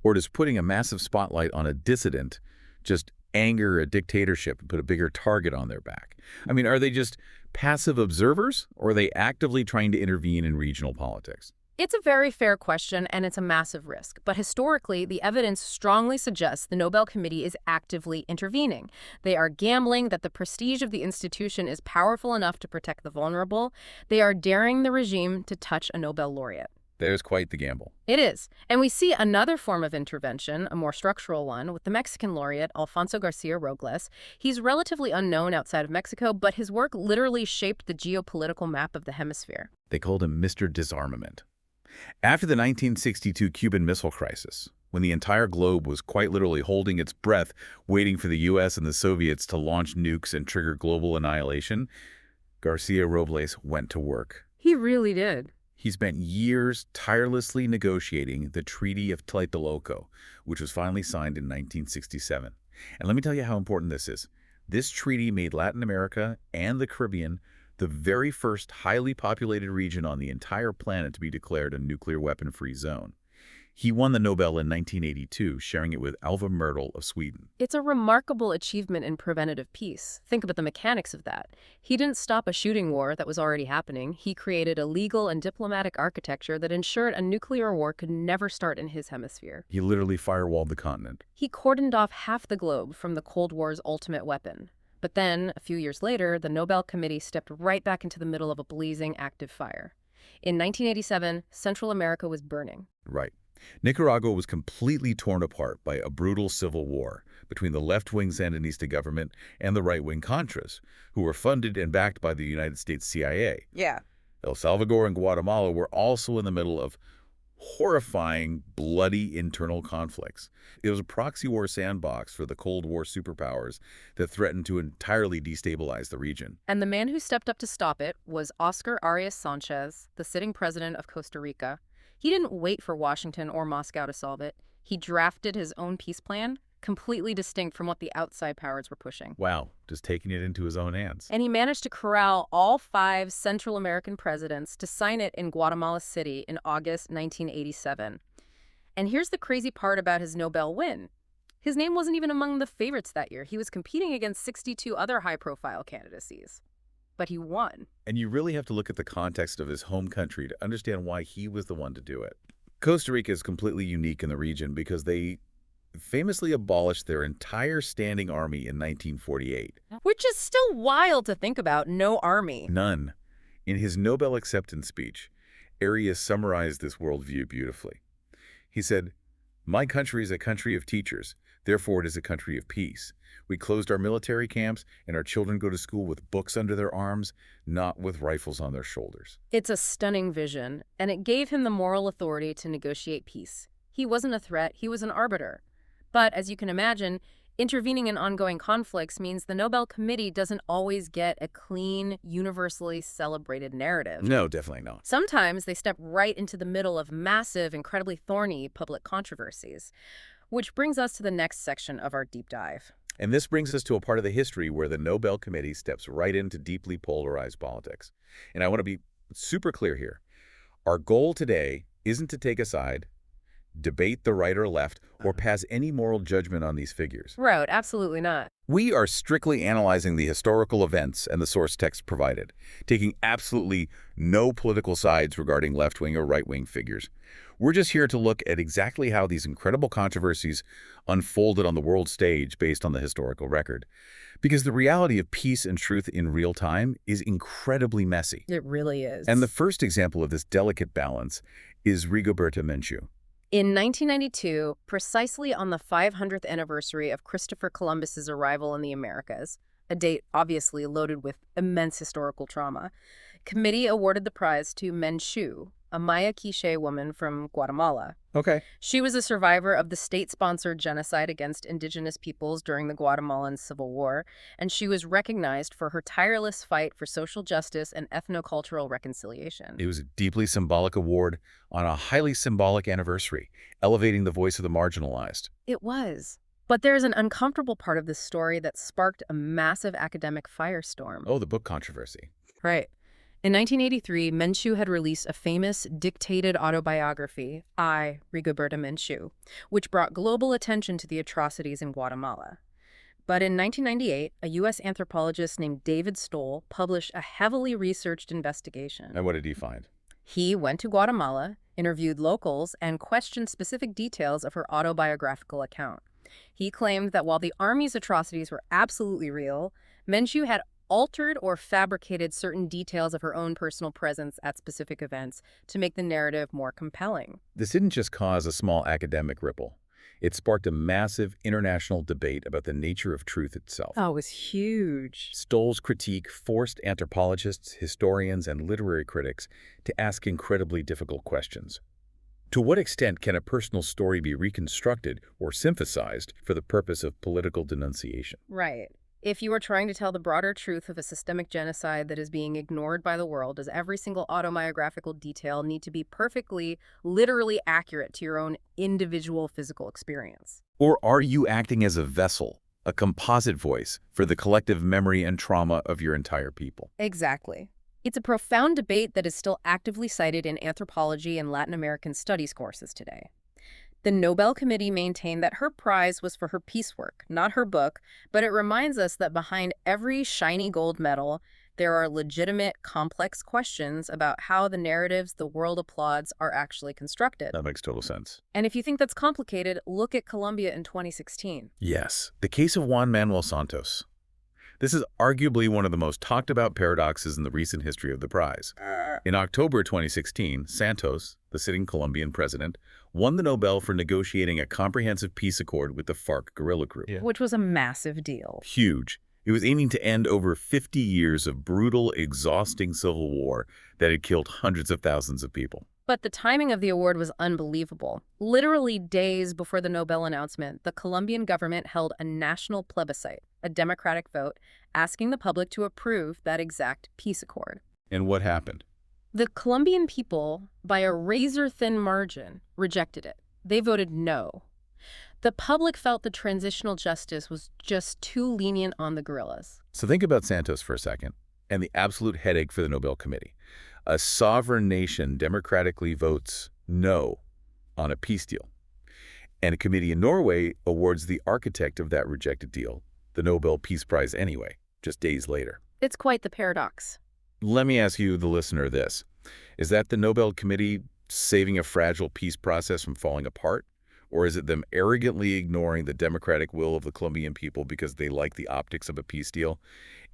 Or does putting a massive spotlight on a dissident just anger a dictatorship and put a bigger target on their back? I mean, are they just passive observers, or are they actively trying to intervene in regional politics? It's a very fair question, and it's a massive risk. But historically, the evidence strongly suggests the Nobel Committee is actively intervening. They are gambling that the prestige of the institution is powerful enough to protect the vulnerable. They are daring the regime to touch a Nobel laureate. There's quite the gamble. It is. And we see another form of intervention, a more structural one, with the Mexican laureate, Alfonso Garcia Robles. He's relatively unknown outside of Mexico, but his work literally shaped the geopolitical map of the hemisphere. They called him Mr. Disarmament. After the 1962 Cuban Missile Crisis, when the entire globe was quite literally holding its breath, waiting for the U.S. and the Soviets to launch nukes and trigger global annihilation, Garcia Robles went to work. He really did. He spent years tirelessly negotiating the Treaty of Tlatelolco, which was finally signed in 1967. And let me tell you how important this is. This treaty made Latin America and the Caribbean the very first highly populated region on the entire planet to be declared a nuclear weapon-free zone. He won the Nobel in 1982, sharing it with Alva Myrdal of Sweden. It's a remarkable achievement in preventative peace. Think about the mechanics of that. He didn't stop a shooting war that was already happening. He created a legal and diplomatic architecture that ensured a nuclear war could never start in his hemisphere. He literally firewalled the continent. He cordoned off half the globe from the Cold War's ultimate weapon. But then, a few years later, the Nobel Committee stepped right back into the middle of a blazing active fire. In 1987, Central America was burning. Right. Nicaragua was completely torn apart by a brutal civil war between the left-wing Sandinista government and the right-wing Contras, who were funded and backed by the United States CIA. Yeah. El Salvador and Guatemala were also in the middle of horrifying, bloody internal conflicts. It was a proxy war sandbox for the Cold War superpowers that threatened to entirely destabilize the region. And the man who stepped up to stop it was Oscar Arias Sanchez, the sitting president of Costa Rica. He didn't wait for Washington or Moscow to solve it. He drafted his own peace plan, completely distinct from what the outside powers were pushing. Wow, just taking it into his own hands. And he managed to corral all 5 Central American presidents to sign it in Guatemala City in August 1987. And here's the crazy part about his Nobel win. His name wasn't even among the favorites that year. He was competing against 62 other high-profile candidacies. But he won. And you really have to look at the context of his home country to understand why he was the one to do it. Costa Rica is completely unique in the region because they famously abolished their entire standing army in 1948. Which is still wild to think about, no army. None. In his Nobel acceptance speech, Arias summarized this worldview beautifully. He said, "My country is a country of teachers, therefore it is a country of peace. We closed our military camps, and our children go to school with books under their arms, not with rifles on their shoulders." It's a stunning vision, and it gave him the moral authority to negotiate peace. He wasn't a threat, he was an arbiter. But, as you can imagine, intervening in ongoing conflicts means the Nobel Committee doesn't always get a clean, universally celebrated narrative. No, definitely not. Sometimes they step right into the middle of massive, incredibly thorny public controversies. Which brings us to the next section of our deep dive. And this brings us to a part of the history where the Nobel Committee steps right into deeply polarized politics. And I want to be super clear here. Our goal today isn't to take a side, debate the right or left, or pass any moral judgment on these figures. Right, absolutely not. We are strictly analyzing the historical events and the source text provided, taking absolutely no political sides regarding left-wing or right-wing figures. We're just here to look at exactly how these incredible controversies unfolded on the world stage based on the historical record. Because the reality of peace and truth in real time is incredibly messy. It really is. And the first example of this delicate balance is Rigoberta Menchú. In 1992, precisely on the 500th anniversary of Christopher Columbus's arrival in the Americas, a date obviously loaded with immense historical trauma, committee awarded the prize to Menchú, a Maya Quiché woman from Guatemala. Okay. She was a survivor of the state-sponsored genocide against indigenous peoples during the Guatemalan Civil War, and she was recognized for her tireless fight for social justice and ethnocultural reconciliation. It was a deeply symbolic award on a highly symbolic anniversary, elevating the voice of the marginalized. It was. But there's an uncomfortable part of this story that sparked a massive academic firestorm. Oh, the book controversy. Right. In 1983, Menchú had released a famous dictated autobiography, I, Rigoberta Menchú, which brought global attention to the atrocities in Guatemala. But in 1998, a U.S. anthropologist named David Stoll published a heavily researched investigation. And what did he find? He went to Guatemala, interviewed locals, and questioned specific details of her autobiographical account. He claimed that while the army's atrocities were absolutely real, Menchú had altered or fabricated certain details of her own personal presence at specific events to make the narrative more compelling. This didn't just cause a small academic ripple. It sparked a massive international debate about the nature of truth itself. Oh, it was huge. Stoll's critique forced anthropologists, historians, and literary critics to ask incredibly difficult questions. To what extent can a personal story be reconstructed or synthesized for the purpose of political denunciation? Right. If you are trying to tell the broader truth of a systemic genocide that is being ignored by the world, does every single autobiographical detail need to be perfectly, literally accurate to your own individual physical experience? Or are you acting as a vessel, a composite voice, for the collective memory and trauma of your entire people? Exactly. It's a profound debate that is still actively cited in anthropology and Latin American studies courses today. The Nobel Committee maintained that her prize was for her peace work, not her book, but it reminds us that behind every shiny gold medal, there are legitimate, complex questions about how the narratives the world applauds are actually constructed. That makes total sense. And if you think that's complicated, look at Colombia in 2016. Yes, the case of Juan Manuel Santos. This is arguably one of the most talked about paradoxes in the recent history of the prize. In October 2016, Santos, the sitting Colombian president, won the Nobel for negotiating a comprehensive peace accord with the FARC guerrilla group. Which was a massive deal. Huge. It was aiming to end over 50 years of brutal, exhausting civil war that had killed hundreds of thousands of people. But the timing of the award was unbelievable. Literally days before the Nobel announcement, the Colombian government held a national plebiscite, a democratic vote, asking the public to approve that exact peace accord. And what happened? The Colombian people, by a razor-thin margin, rejected it. They voted no. The public felt the transitional justice was just too lenient on the guerrillas. So think about Santos for a second, and the absolute headache for the Nobel Committee. A sovereign nation democratically votes no on a peace deal. And a committee in Norway awards the architect of that rejected deal the Nobel Peace Prize anyway, just days later. It's quite the paradox. Let me ask you, the listener, this. Is that the Nobel Committee saving a fragile peace process from falling apart? Or is it them arrogantly ignoring the democratic will of the Colombian people because they like the optics of a peace deal?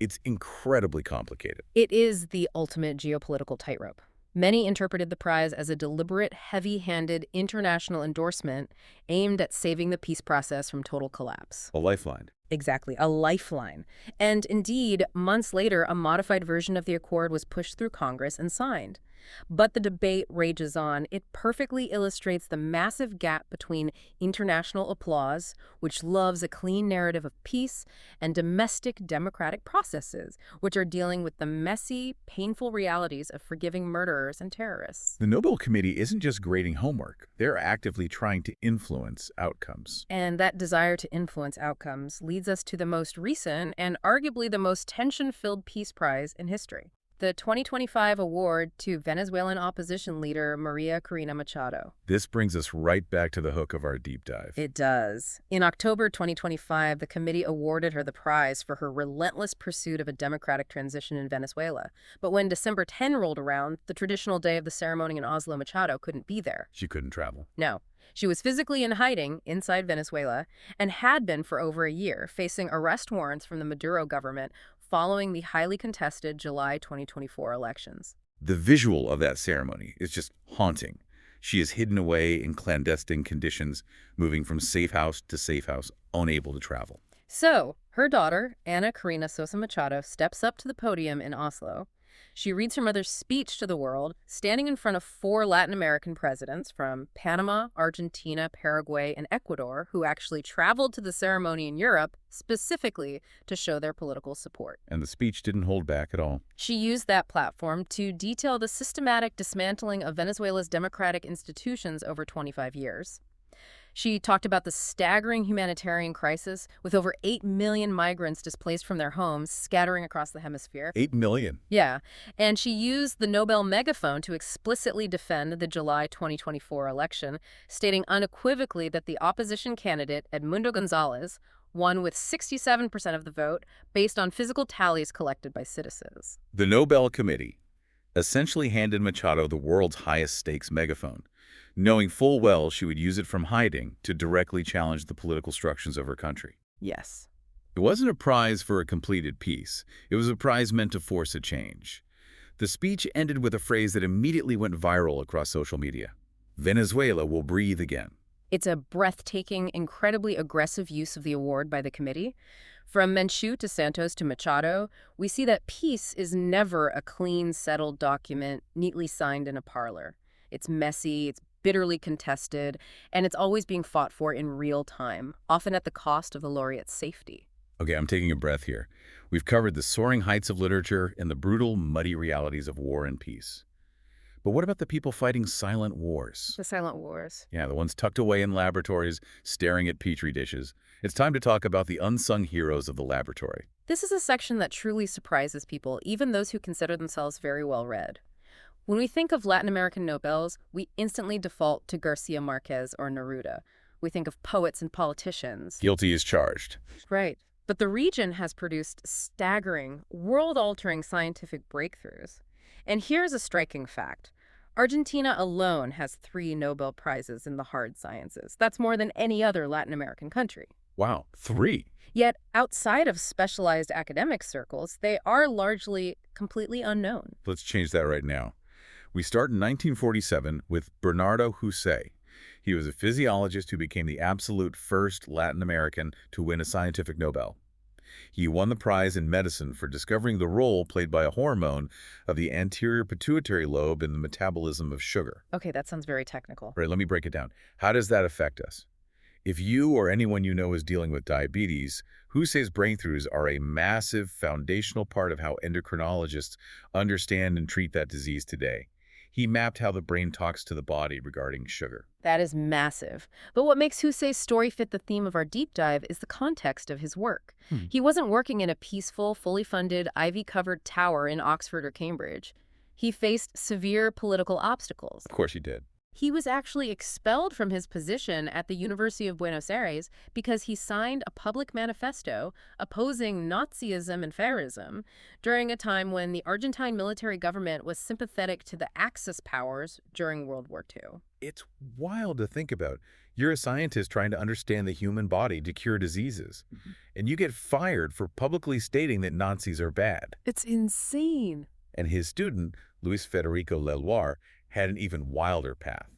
It's incredibly complicated. It is the ultimate geopolitical tightrope. Many interpreted the prize as a deliberate, heavy-handed international endorsement aimed at saving the peace process from total collapse. A lifeline. Exactly, a lifeline. And indeed, months later, a modified version of the accord was pushed through Congress and signed. But the debate rages on. It perfectly illustrates the massive gap between international applause, which loves a clean narrative of peace, and domestic democratic processes, which are dealing with the messy, painful realities of forgiving murderers and terrorists. The Nobel Committee isn't just grading homework. They're actively trying to influence outcomes. And that desire to influence outcomes leads us to the most recent and arguably the most tension-filled peace prize in history. the 2025 award to Venezuelan opposition leader Maria Corina Machado. This brings us right back to the hook of our deep dive. It does. In October 2025, the committee awarded her the prize for her relentless pursuit of a democratic transition in Venezuela. But when December 10 rolled around, the traditional day of the ceremony in Oslo, Machado couldn't be there. She couldn't travel. No. She was physically in hiding inside Venezuela and had been for over a year, facing arrest warrants from the Maduro government following the highly contested July 2024 elections. The visual of that ceremony is just haunting. She is hidden away in clandestine conditions, moving from safe house to safe house, unable to travel. So, her daughter, Ana Karina Sosa Machado, steps up to the podium in Oslo. She reads her mother's speech to the world, standing in front of 4 Latin American presidents from Panama, Argentina, Paraguay, and Ecuador, who actually traveled to the ceremony in Europe specifically to show their political support. And the speech didn't hold back at all. She used that platform to detail the systematic dismantling of Venezuela's democratic institutions over 25 years. She talked about the staggering humanitarian crisis with over 8 million migrants displaced from their homes, scattering across the hemisphere. 8 million. Yeah, and she used the Nobel megaphone to explicitly defend the July 2024 election, stating unequivocally that the opposition candidate, Edmundo Gonzalez, won with 67% of the vote based on physical tallies collected by citizens. The Nobel Committee essentially handed Machado the world's highest stakes megaphone, knowing full well she would use it from hiding to directly challenge the political structures of her country. Yes. It wasn't a prize for a completed piece. It was a prize meant to force a change. The speech ended with a phrase that immediately went viral across social media. Venezuela will breathe again. It's a breathtaking, incredibly aggressive use of the award by the committee. From Menchu to Santos to Machado, we see that peace is never a clean, settled document neatly signed in a parlor. It's messy, it's bitterly contested, and it's always being fought for in real time, often at the cost of the laureate's safety. Okay, I'm taking a breath here. We've covered the soaring heights of literature and the brutal, muddy realities of war and peace. But what about the people fighting silent wars? The silent wars. Yeah, the ones tucked away in laboratories, staring at petri dishes. It's time to talk about the unsung heroes of the laboratory. This is a section that truly surprises people, even those who consider themselves very well read. When we think of Latin American Nobels, we instantly default to Garcia Marquez or Neruda. We think of poets and politicians. Guilty as charged. Right. But the region has produced staggering, world-altering scientific breakthroughs. And here's a striking fact. Argentina alone has 3 Nobel Prizes in the hard sciences. That's more than any other Latin American country. Wow, 3? Yet, outside of specialized academic circles, they are largely completely unknown. Let's change that right now. We start in 1947 with Bernardo Houssay. He was a physiologist who became the absolute first Latin American to win a scientific Nobel. He won the prize in medicine for discovering the role played by a hormone of the anterior pituitary lobe in the metabolism of sugar. Okay, that sounds very technical. Right, let me break it down. How does that affect us? If you or anyone you know is dealing with diabetes, Houssay's breakthroughs are a massive foundational part of how endocrinologists understand and treat that disease today. He mapped how the brain talks to the body regarding sugar. That is massive. But what makes Houssay's story fit the theme of our deep dive is the context of his work. He wasn't working in a peaceful, fully funded, ivy-covered tower in Oxford or Cambridge. He faced severe political obstacles. Of course he did. He was actually expelled from his position at the University of Buenos Aires because he signed a public manifesto opposing Nazism and Fascism during a time when the Argentine military government was sympathetic to the Axis powers during World War II. It's wild to think about. You're a scientist trying to understand the human body to cure diseases, and you get fired for publicly stating that Nazis are bad. It's insane. And his student, Luis Federico Leloir, had an even wilder path.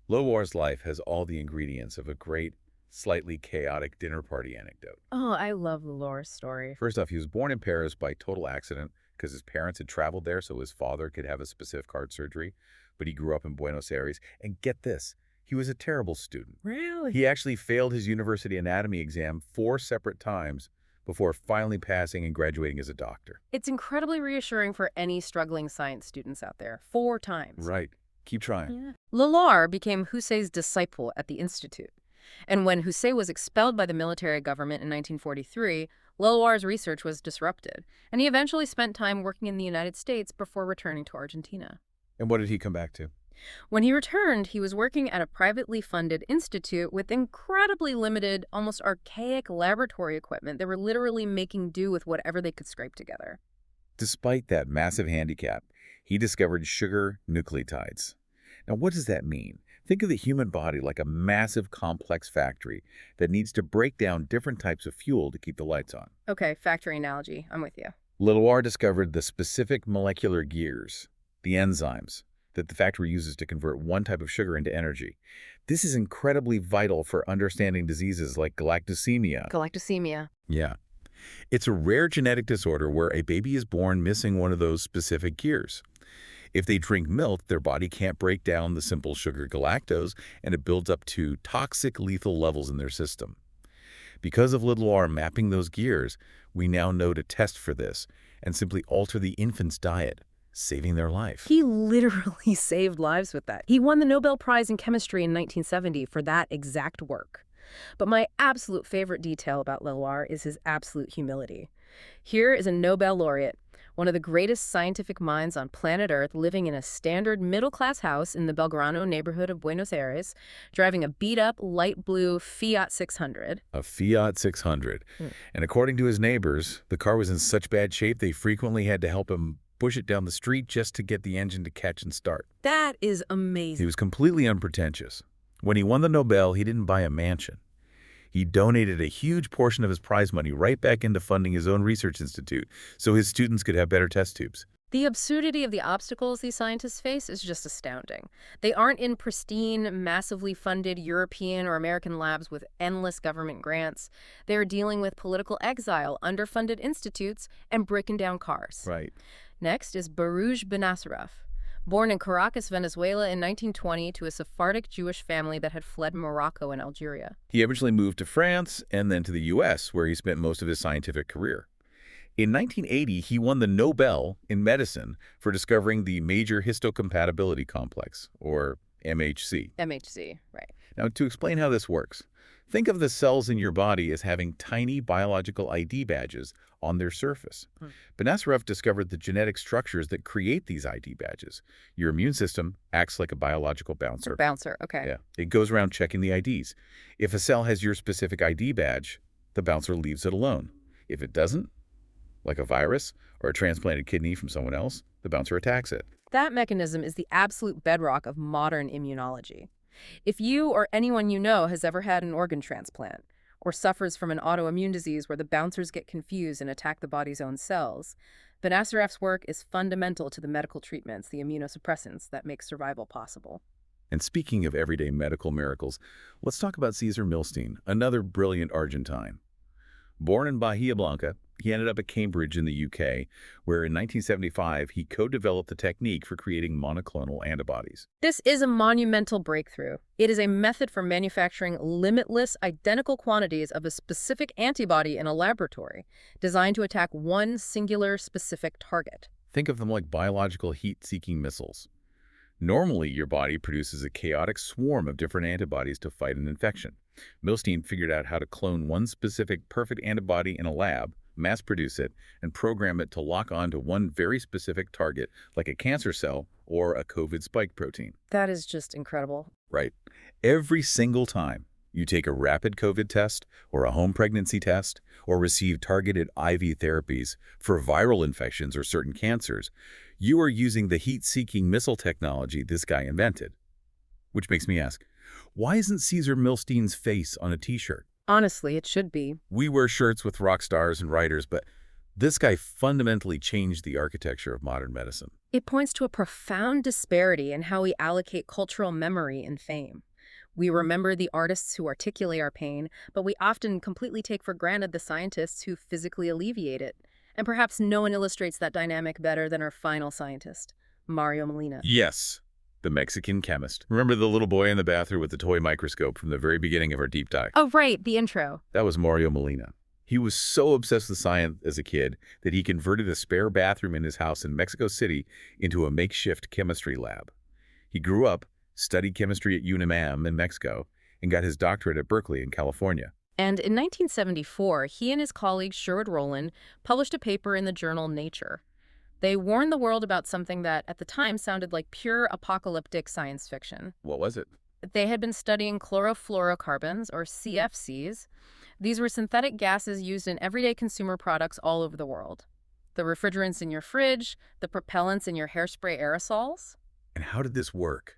Leloir's life has all the ingredients of a great, slightly chaotic dinner party anecdote. Oh, I love Leloir's story. First off, he was born in Paris by total accident because his parents had traveled there so his father could have a specific heart surgery, but he grew up in Buenos Aires. And get this, he was a terrible student. Really? He actually failed his university anatomy exam 4 separate times before finally passing and graduating as a doctor. It's incredibly reassuring for any struggling science students out there. 4 times. Right. Keep trying. Yeah. Leloir became Houssay's disciple at the Institute. And when Houssay was expelled by the military government in 1943, Leloir's research was disrupted, and he eventually spent time working in the United States before returning to Argentina. And what did he come back to? When he returned, he was working at a privately funded institute with incredibly limited, almost archaic laboratory equipment. They were literally making do with whatever they could scrape together. Despite that massive handicap, he discovered sugar nucleotides. Now, what does that mean? Think of the human body like a massive, complex factory that needs to break down different types of fuel to keep the lights on. Okay, factory analogy. I'm with you. Leloir discovered the specific molecular gears, the enzymes, that the factory uses to convert one type of sugar into energy. This is incredibly vital for understanding diseases like galactosemia. Galactosemia. Yeah. It's a rare genetic disorder where a baby is born missing one of those specific gears. If they drink milk, their body can't break down the simple sugar galactose, and it builds up to toxic, lethal levels in their system. Because of Leloir mapping those gears, we now know to test for this and simply alter the infant's diet, saving their life. He literally saved lives with that. He won the Nobel Prize in Chemistry in 1970 for that exact work. But my absolute favorite detail about Leloir is his absolute humility. Here is a Nobel laureate, one of the greatest scientific minds on planet Earth, living in a standard middle-class house in the Belgrano neighborhood of Buenos Aires, driving a beat-up light blue Fiat 600. A Fiat 600. And according to his neighbors, the car was in such bad shape they frequently had to help him push it down the street just to get the engine to catch and start. That is amazing. He was completely unpretentious. When he won the Nobel, he didn't buy a mansion. He donated a huge portion of his prize money right back into funding his own research institute so his students could have better test tubes. The absurdity of the obstacles these scientists face is just astounding. They aren't in pristine, massively funded European or American labs with endless government grants. They're dealing with political exile, underfunded institutes, and breaking down cars. Right. Next is Baruj Benacerraf. Born in Caracas, Venezuela in 1920 to a Sephardic Jewish family that had fled Morocco and Algeria. He eventually moved to France and then to the U.S., where he spent most of his scientific career. In 1980, he won the Nobel in medicine for discovering the major histocompatibility complex, or MHC. MHC, right. Now, to explain how this works, think of the cells in your body as having tiny biological ID badges on their surface. Benacerraf discovered the genetic structures that create these ID badges. Your immune system acts like a biological bouncer. Bouncer, okay. Yeah, it goes around checking the IDs. If a cell has your specific ID badge, the bouncer leaves it alone. If it doesn't, like a virus or a transplanted kidney from someone else, the bouncer attacks it. That mechanism is the absolute bedrock of modern immunology. If you or anyone you know has ever had an organ transplant or suffers from an autoimmune disease where the bouncers get confused and attack the body's own cells, Benacerraf's work is fundamental to the medical treatments, the immunosuppressants that make survival possible. And speaking of everyday medical miracles, let's talk about Cesar Milstein, another brilliant Argentine. Born in Bahia Blanca, he ended up at Cambridge in the UK, where in 1975 he co-developed the technique for creating monoclonal antibodies. This is a monumental breakthrough. It is a method for manufacturing limitless, identical quantities of a specific antibody in a laboratory, designed to attack one singular, specific target. Think of them like biological heat-seeking missiles. Normally, your body produces a chaotic swarm of different antibodies to fight an infection. Milstein figured out how to clone one specific perfect antibody in a lab, mass-produce it, and program it to lock on to one very specific target, like a cancer cell or a COVID spike protein. That is just incredible. Right. Every single time you take a rapid COVID test or a home pregnancy test or receive targeted IV therapies for viral infections or certain cancers, you are using the heat-seeking missile technology this guy invented. Which makes me ask, why isn't Cesar Milstein's face on a t-shirt? Honestly, it should be. We wear shirts with rock stars and writers, but this guy fundamentally changed the architecture of modern medicine. It points to a profound disparity in how we allocate cultural memory and fame. We remember the artists who articulate our pain, but we often completely take for granted the scientists who physically alleviate it. And perhaps no one illustrates that dynamic better than our final scientist, Mario Molina. Yes, the Mexican chemist. Remember the little boy in the bathroom with the toy microscope from the very beginning of our deep dive? Oh, right, the intro. That was Mario Molina. He was so obsessed with science as a kid that he converted a spare bathroom in his house in Mexico City into a makeshift chemistry lab. He grew up, studied chemistry at UNAM in Mexico, and got his doctorate at Berkeley in California. And in 1974, he and his colleague Sherwood Rowland published a paper in the journal Nature. They warned the world about something that, at the time, sounded like pure apocalyptic science fiction. What was it? They had been studying chlorofluorocarbons, or CFCs. These were synthetic gases used in everyday consumer products all over the world. The refrigerants in your fridge, the propellants in your hairspray aerosols. And how did this work?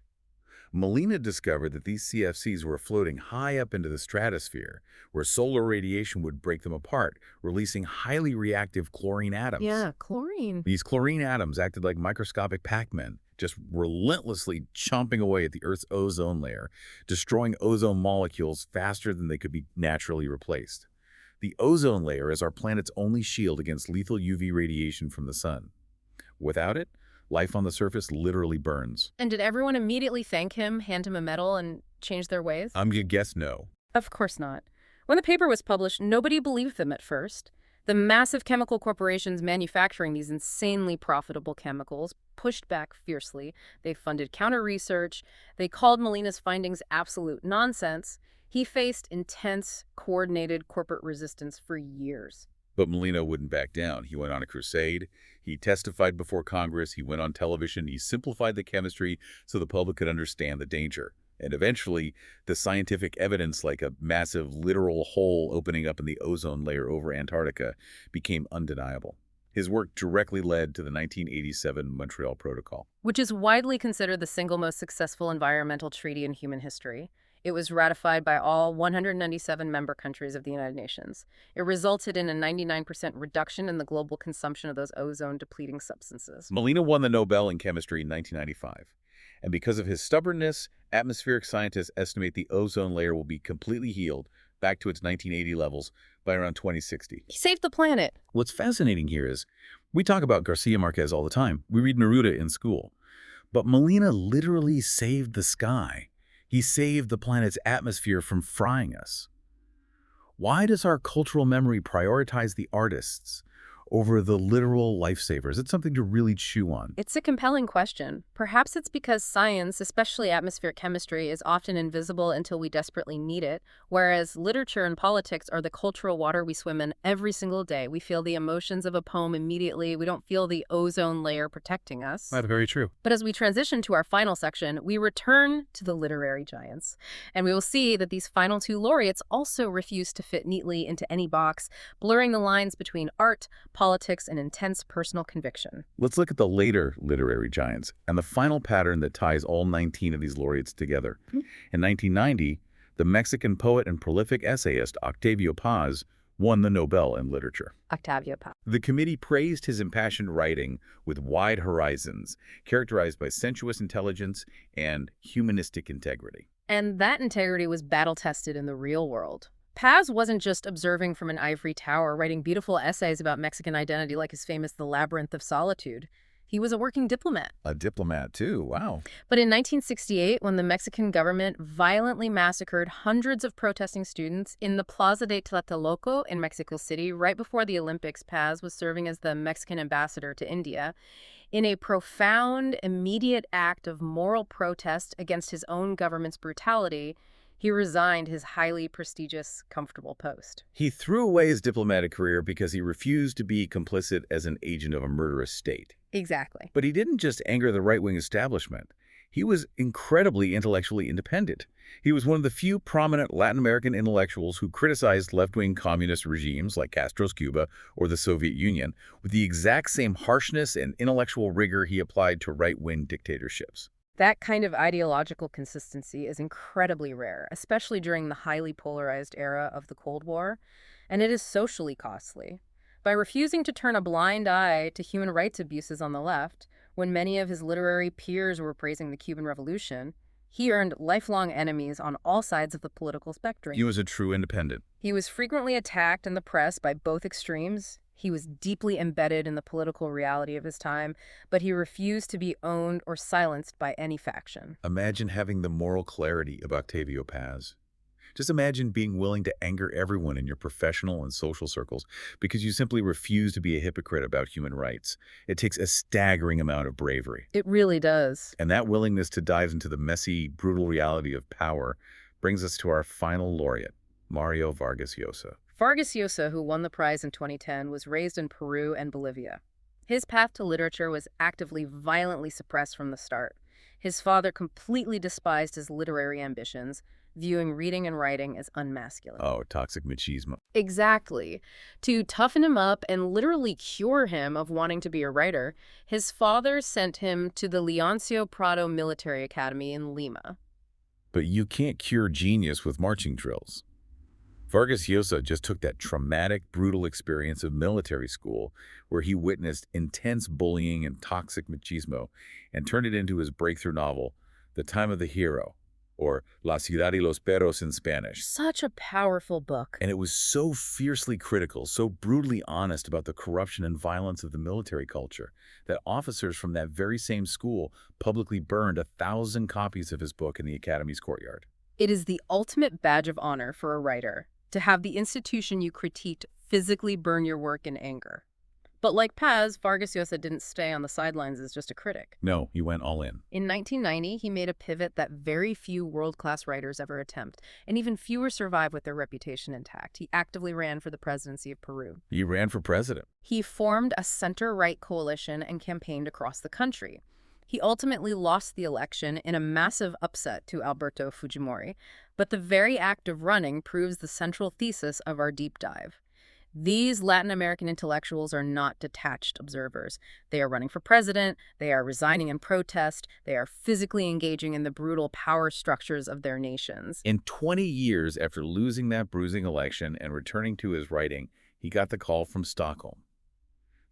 Molina discovered that these CFCs were floating high up into the stratosphere, where solar radiation would break them apart, releasing highly reactive chlorine atoms. Yeah, chlorine. These chlorine atoms acted like microscopic Pac-Men, just relentlessly chomping away at the Earth's ozone layer, destroying ozone molecules faster than they could be naturally replaced. The ozone layer is our planet's only shield against lethal UV radiation from the sun. Without it, life on the surface literally burns. And did everyone immediately thank him, hand him a medal, and change their ways? I'm gonna guess no. Of course not. When the paper was published, nobody believed them at first. The massive chemical corporations manufacturing these insanely profitable chemicals pushed back fiercely. They funded counter-research. They called Molina's findings absolute nonsense. He faced intense, coordinated corporate resistance for years. But Molina wouldn't back down. He went on a crusade. He testified before Congress. He went on television. He simplified the chemistry so the public could understand the danger. And eventually, the scientific evidence, like a massive literal hole opening up in the ozone layer over Antarctica, became undeniable. His work directly led to the 1987 Montreal Protocol, Which is widely considered the single most successful environmental treaty in human history. It was ratified by all 197 member countries of the United Nations. It resulted in a 99% reduction in the global consumption of those ozone-depleting substances. Molina won the Nobel in Chemistry in 1995. And because of his stubbornness, atmospheric scientists estimate the ozone layer will be completely healed back to its 1980 levels by around 2060. He saved the planet. What's fascinating here is we talk about Garcia Marquez all the time. We read Neruda in school. But Molina literally saved the sky. He saved the planet's atmosphere from frying us. Why does our cultural memory prioritize the artists over the literal lifesavers? It's something to really chew on. It's a compelling question. Perhaps it's because science, especially atmospheric chemistry, is often invisible until we desperately need it, whereas literature and politics are the cultural water we swim in every single day. We feel the emotions of a poem immediately. We don't feel the ozone layer protecting us. That's very true. But as we transition to our final section, we return to the literary giants. And we will see that these final two laureates also refuse to fit neatly into any box, blurring the lines between art, politics, and intense personal conviction. Let's look at the later literary giants and the final pattern that ties all 19 of these laureates together. In 1990, the Mexican poet and prolific essayist Octavio Paz won the Nobel in Literature. Octavio Paz. The committee praised his impassioned writing with wide horizons, characterized by sensuous intelligence and humanistic integrity. And that integrity was battle-tested in the real world. Paz wasn't just observing from an ivory tower, writing beautiful essays about Mexican identity like his famous The Labyrinth of Solitude. He was a working diplomat. A diplomat, too. Wow. But in 1968, when the Mexican government violently massacred hundreds of protesting students in the Plaza de Tlatelolco in Mexico City, right before the Olympics, Paz was serving as the Mexican ambassador to India. In a profound, immediate act of moral protest against his own government's brutality, he resigned his highly prestigious, comfortable post. He threw away his diplomatic career because he refused to be complicit as an agent of a murderous state. Exactly. But he didn't just anger the right-wing establishment. He was incredibly intellectually independent. He was one of the few prominent Latin American intellectuals who criticized left-wing communist regimes like Castro's Cuba or the Soviet Union with the exact same harshness and intellectual rigor he applied to right-wing dictatorships. That kind of ideological consistency is incredibly rare, especially during the highly polarized era of the Cold War, and it is socially costly. By refusing to turn a blind eye to human rights abuses on the left, when many of his literary peers were praising the Cuban Revolution, he earned lifelong enemies on all sides of the political spectrum. He was a true independent. He was frequently attacked in the press by both extremes. He was deeply embedded in the political reality of his time, but he refused to be owned or silenced by any faction. Imagine having the moral clarity of Octavio Paz. Just imagine being willing to anger everyone in your professional and social circles because you simply refuse to be a hypocrite about human rights. It takes a staggering amount of bravery. It really does. And that willingness to dive into the messy, brutal reality of power brings us to our final laureate, Mario Vargas Llosa. Vargas Llosa, who won the prize in 2010, was raised in Peru and Bolivia. His path to literature was actively, violently suppressed from the start. His father completely despised his literary ambitions, viewing reading and writing as unmasculine. Oh, toxic machismo. Exactly. To toughen him up and literally cure him of wanting to be a writer, his father sent him to the Leoncio Prado Military Academy in Lima. But you can't cure genius with marching drills. Vargas Llosa just took that traumatic, brutal experience of military school, where he witnessed intense bullying and toxic machismo, and turned it into his breakthrough novel, The Time of the Hero, or La Ciudad y los Perros in Spanish. Such a powerful book. And it was so fiercely critical, so brutally honest about the corruption and violence of the military culture, that officers from that very same school publicly burned 1,000 copies of his book in the Academy's courtyard. It is the ultimate badge of honor for a writer, to have the institution you critiqued physically burn your work in anger. But like Paz, Vargas Llosa didn't stay on the sidelines as just a critic. No, he went all in. In 1990, he made a pivot that very few world-class writers ever attempt, and even fewer survive with their reputation intact. He actively ran for the presidency of Peru. He ran for president. He formed a center-right coalition and campaigned across the country. He ultimately lost the election in a massive upset to Alberto Fujimori, but the very act of running proves the central thesis of our deep dive. These Latin American intellectuals are not detached observers. They are running for president, they are resigning in protest, they are physically engaging in the brutal power structures of their nations. In 20 years after losing that bruising election and returning to his writing, he got the call from Stockholm.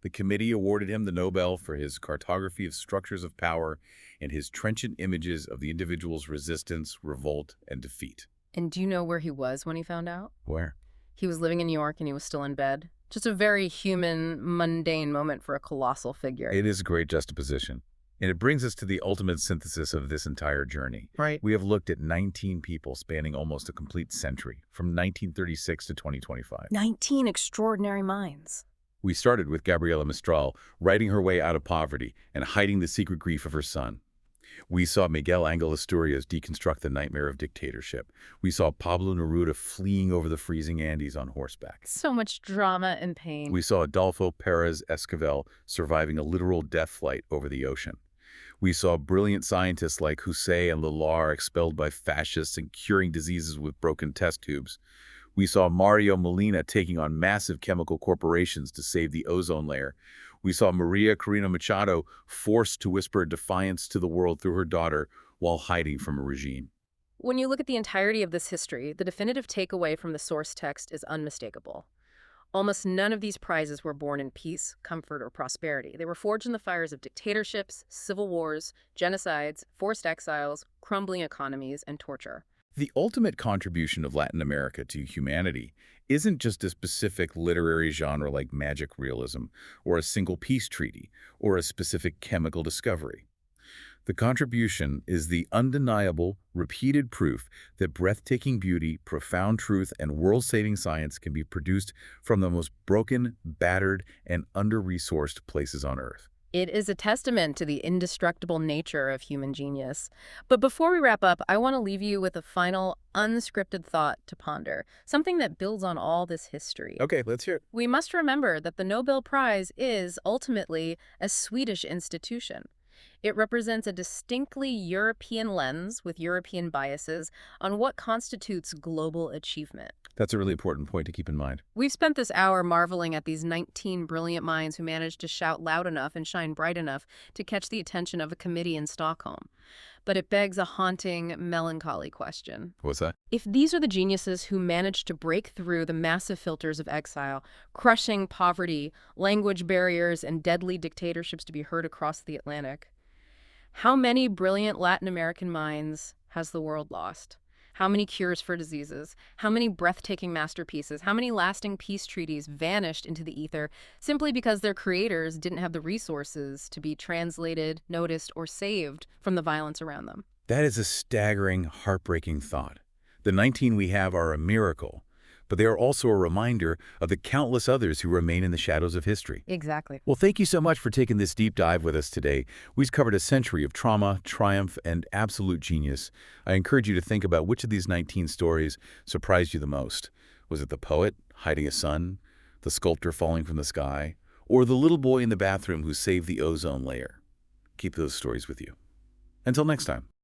The committee awarded him the Nobel for his cartography of structures of power and his trenchant images of the individual's resistance, revolt, and defeat. And do you know where he was when he found out? Where? He was living in New York and he was still in bed. Just a very human, mundane moment for a colossal figure. It is a great juxtaposition. And it brings us to the ultimate synthesis of this entire journey. Right. We have looked at 19 people spanning almost a complete century, from 1936 to 2025. 19 extraordinary minds. We started with Gabriela Mistral, writing her way out of poverty and hiding the secret grief of her son. We saw Miguel Ángel Asturias deconstruct the nightmare of dictatorship. We saw Pablo Neruda fleeing over the freezing Andes on horseback. So much drama and pain. We saw Adolfo Pérez Esquivel surviving a literal death flight over the ocean. We saw brilliant scientists like Hussein and Lallar expelled by fascists and curing diseases with broken test tubes. We saw Mario Molina taking on massive chemical corporations to save the ozone layer. We saw Maria Corina Machado forced to whisper defiance to the world through her daughter while hiding from a regime. When you look at the entirety of this history, the definitive takeaway from the source text is unmistakable. Almost none of these prizes were born in peace, comfort, or prosperity. They were forged in the fires of dictatorships, civil wars, genocides, forced exiles, crumbling economies, and torture. The ultimate contribution of Latin America to humanity isn't just a specific literary genre like magic realism, or a single peace treaty, or a specific chemical discovery. The contribution is the undeniable, repeated proof that breathtaking beauty, profound truth, and world-saving science can be produced from the most broken, battered, and under-resourced places on Earth. It is a testament to the indestructible nature of human genius. But before we wrap up, I want to leave you with a final, unscripted thought to ponder, something that builds on all this history. Okay, let's hear it. We must remember that the Nobel Prize is, ultimately, a Swedish institution. It represents a distinctly European lens with European biases on what constitutes global achievement. That's a really important point to keep in mind. We've spent this hour marveling at these 19 brilliant minds who managed to shout loud enough and shine bright enough to catch the attention of a committee in Stockholm. But it begs a haunting, melancholy question. What's that? If these are the geniuses who managed to break through the massive filters of exile, crushing poverty, language barriers, and deadly dictatorships to be heard across the Atlantic, how many brilliant Latin American minds has the world lost? How many cures for diseases? How many breathtaking masterpieces? How many lasting peace treaties vanished into the ether simply because their creators didn't have the resources to be translated, noticed, or saved from the violence around them? That is a staggering, heartbreaking thought. The 19 we have are a miracle, but they are also a reminder of the countless others who remain in the shadows of history. Exactly. Well, thank you so much for taking this deep dive with us today. We've covered a century of trauma, triumph, and absolute genius. I encourage you to think about which of these 19 stories surprised you the most. Was it the poet hiding a son, the sculptor falling from the sky, or the little boy in the bathroom who saved the ozone layer? Keep those stories with you. Until next time.